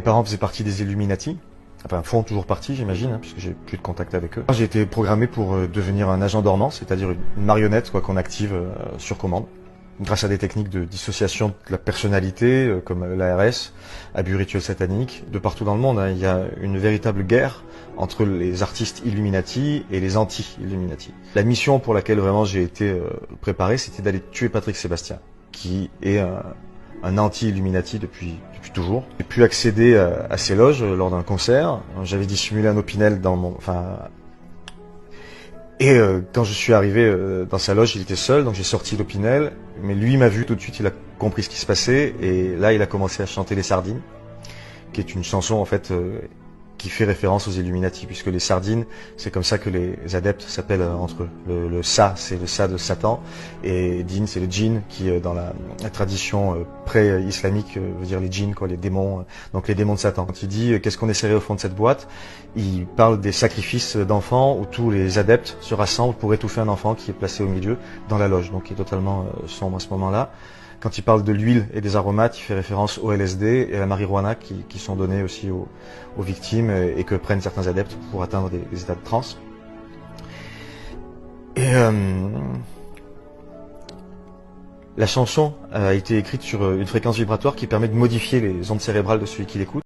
Mes parents faisaient partie des Illuminati, enfin font toujours partie j'imagine, puisque j'ai plus de contact avec eux. J'ai été programmé pour devenir un agent dormant, c'est-à-dire une marionnette qu'on active sur commande, grâce à des techniques de dissociation de la personnalité, comme l'ARS, abus rituels sataniques. De partout dans le monde, il y a une véritable guerre entre les artistes Illuminati et les anti-Illuminati. La mission pour laquelle vraiment j'ai été préparé, c'était d'aller tuer Patrick Sébastien, qui est un anti-Illuminati depuis toujours. J'ai pu accéder à ses loges lors d'un concert. J'avais dissimulé un Opinel dans mon... quand je suis arrivé dans sa loge, il était seul, donc j'ai sorti l'Opinel. Mais lui m'a vu tout de suite, il a compris ce qui se passait. Et là, il a commencé à chanter Les Sardines, qui est une chanson en fait qui fait référence aux Illuminati, puisque les sardines, c'est comme ça que les adeptes s'appellent entre eux. Le Sa, c'est le Sa de Satan, et Din, c'est le djinn, qui dans la tradition pré-islamique veut dire les djinns, quoi, les démons, donc les démons de Satan. Quand il dit qu'est-ce qu'on essaierait au fond de cette boîte, il parle des sacrifices d'enfants où tous les adeptes se rassemblent pour étouffer un enfant qui est placé au milieu dans la loge, donc qui est totalement sombre à ce moment-là. Quand il parle de l'huile et des aromates, il fait référence au LSD et à la marijuana qui sont donnés aussi aux victimes et que prennent certains adeptes pour atteindre des états de transe. Et la chanson a été écrite sur une fréquence vibratoire qui permet de modifier les ondes cérébrales de celui qui l'écoute.